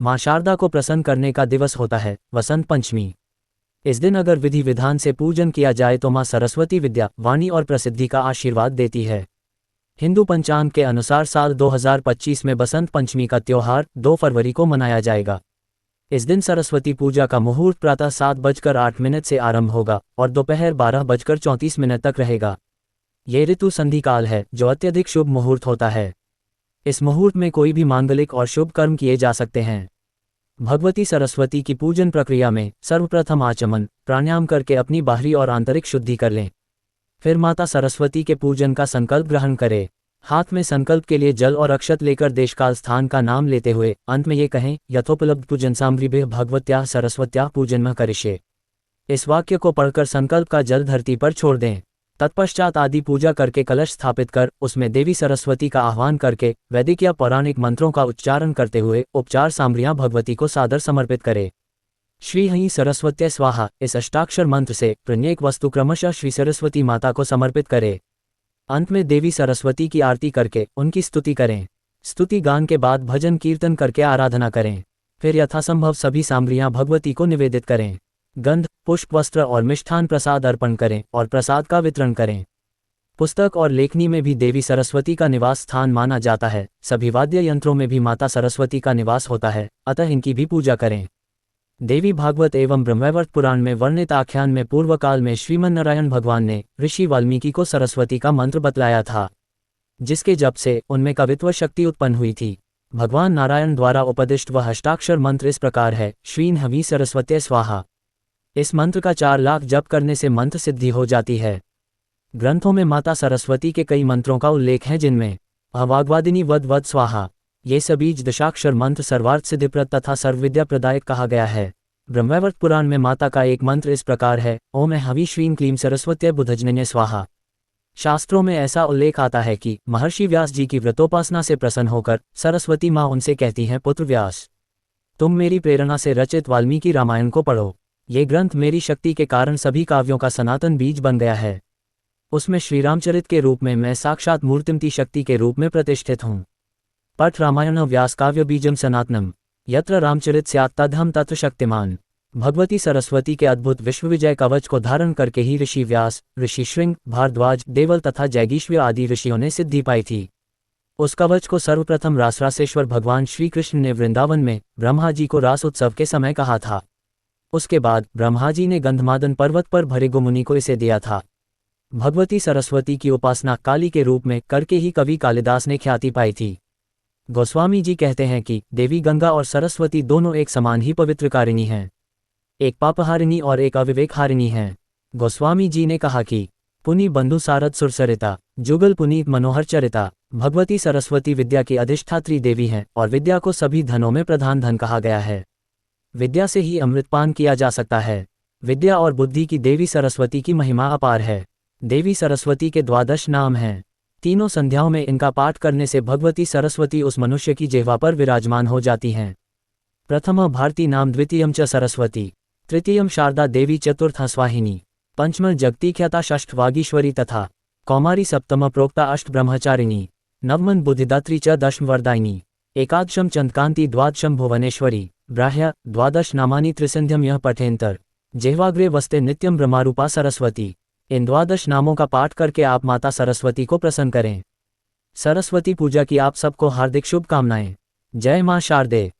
माँ शारदा को प्रसन्न करने का दिवस होता है वसंत पंचमी। इस दिन अगर विधि विधान से पूजन किया जाए तो माँ सरस्वती विद्या, वाणी और प्रसिद्धि का आशीर्वाद देती है। हिंदू पंचांग के अनुसार साल 2025 में बसंत पंचमी का त्योहार 2 फरवरी को मनाया जाएगा। इस दिन सरस्वती पूजा का मुहूर्त प्रातः 7:08 से आरंभ होगा और दोपहर 12:34 तक रहेगा। ये ऋतु संधि काल है जो अत्यधिक शुभ मुहूर्त होता है। इस मुहूर्त में कोई भी मांगलिक और शुभ कर्म किए जा सकते हैं। भगवती सरस्वती की पूजन प्रक्रिया में सर्वप्रथम आचमन प्राणायाम करके अपनी बाहरी और आंतरिक शुद्धि कर लें। फिर माता सरस्वती के पूजन का संकल्प ग्रहण करें। हाथ में संकल्प के लिए जल और अक्षत लेकर देशकाल स्थान का नाम लेते हुए अंत में ये कहें, यथोपलब्ध पूजन सामग्री भगवत्याः सरस्वत्याः पूजन करिष्ये। इस वाक्य को पढ़कर संकल्प का जल धरती पर छोड़ दें। तत्पश्चात आदि पूजा करके कलश स्थापित कर उसमें देवी सरस्वती का आह्वान करके वैदिक या पौराणिक मंत्रों का उच्चारण करते हुए उपचार सामग्रियां भगवती को सादर समर्पित करें। श्री हीं सरस्वत्यै स्वाहा इस अष्टाक्षर मंत्र से प्रत्येक वस्तु क्रमशः श्री सरस्वती माता को समर्पित करें। अंत में देवी सरस्वती की आरती करके उनकी स्तुति करें। स्तुति गान के बाद भजन कीर्तन करके आराधना करें। फिर यथासंभव सभी सामग्रियां भगवती को निवेदित करें। गंध, पुष्प, वस्त्र और मिष्ठान प्रसाद अर्पण करें और प्रसाद का वितरण करें। पुस्तक और लेखनी में भी देवी सरस्वती का निवास स्थान माना जाता है। सभी वाद्य यंत्रों में भी माता सरस्वती का निवास होता है, अतः इनकी भी पूजा करें। देवी भागवत एवं ब्रह्मवैवर्त पुराण में वर्णित आख्यान में पूर्व काल में श्रीमन्नारायण भगवान ने ऋषि वाल्मीकि को सरस्वती का मंत्र बतलाया था, जिसके जप से उनमें कवित्व शक्ति उत्पन्न हुई थी। भगवान नारायण द्वारा उपदिष्ट वह अष्टाक्षर मंत्र इस प्रकार है, श्रीं ह्रीं सरस्वत्यै स्वाहा। इस मंत्र का 4 लाख जप करने से मंत्र सिद्धि हो जाती है। ग्रंथों में माता सरस्वती के कई मंत्रों का उल्लेख है, जिनमें अवाग्वादिनी वद वद स्वाहा ये सबीज दशाक्षर मंत्र सर्वार्थ सिद्धिप्रद तथा सर्वविद्या प्रदायक कहा गया है। ब्रह्मवैवर्त पुराण में माता का एक मंत्र इस प्रकार है, ओम हवि श्रीं क्लीं सरस्वत्यै बुधजनन्यै स्वाहा। शास्त्रों में ऐसा उल्लेख आता है कि महर्षि व्यास जी की व्रतोपासना से प्रसन्न होकर सरस्वती माँ उनसे कहती हैं, पुत्र व्यास, तुम मेरी प्रेरणा से रचित वाल्मीकि रामायण को पढ़ो। ये ग्रंथ मेरी शक्ति के कारण सभी काव्यों का सनातन बीज बन गया है। उसमें श्रीरामचरित के रूप में मैं साक्षात मूर्तिमती शक्ति के रूप में प्रतिष्ठित हूँ। पठ रामायण व्यास काव्य बीजम सनातनम यत्र रामचरित स्यात् तदहं तत्र शक्तिमान। भगवती सरस्वती के अद्भुत विश्वविजय कवच को धारण करके ही ऋषि व्यास, ऋषि श्रृंग, भारद्वाज, देवल तथा जैगीश्वर आदि ऋषियों ने सिद्धि पाई थी। उस कवच को सर्वप्रथम रासरासेश्वर भगवान श्री कृष्ण ने वृंदावन में ब्रह्मा जी को रास उत्सव के समय कहा था। उसके बाद ब्रह्मा जी ने गंधमादन पर्वत पर भृगु मुनि को इसे दिया था। भगवती सरस्वती की उपासना काली के रूप में करके ही कवि कालिदास ने ख्याति पाई थी। गोस्वामी जी कहते हैं कि देवी गंगा और सरस्वती दोनों एक समान ही पवित्रकारिणी हैं, एक पापहारिणी और एक अविवेकहारिणी हैं। गोस्वामी जी ने कहा कि पुनि बंधु सारद सुरसरिता जुगल पुनीत मनोहर चरिता। भगवती सरस्वती विद्या की अधिष्ठात्री देवी हैं और विद्या को सभी धनों में प्रधान धन कहा गया है। विद्या से ही अमृतपान किया जा सकता है। विद्या और बुद्धि की देवी सरस्वती की महिमा अपार है। देवी सरस्वती के 12 नाम हैं। तीनों संध्याओं में इनका पाठ करने से भगवती सरस्वती उस मनुष्य की जिह्वा पर विराजमान हो जाती हैं। प्रथम भारती नाम, द्वितीयम च सरस्वती, तृतीयम शारदा देवी, चतुर्थ स्वाहिनी, पंचम जगतीख्याता, षष्ठ वागीश्वरी तथा कौमारी, सप्तम प्रोक्ता अष्ट ब्रह्मचारिणी, नवमन बुद्धिदात्री च दशम वरदायिनी, एकादशम चंद्रकांति, द्वादशम भुवनेश्वरी, ब्राह्य 12 नामानि त्रिसंध्यम यह पठेंतर जेह्वाग्रे वस्ते नित्यम ब्रह्मारूपा सरस्वती। इन 12 नामों का पाठ करके आप माता सरस्वती को प्रसन्न करें। सरस्वती पूजा की आप सबको हार्दिक शुभकामनाएं। जय मां शारदे।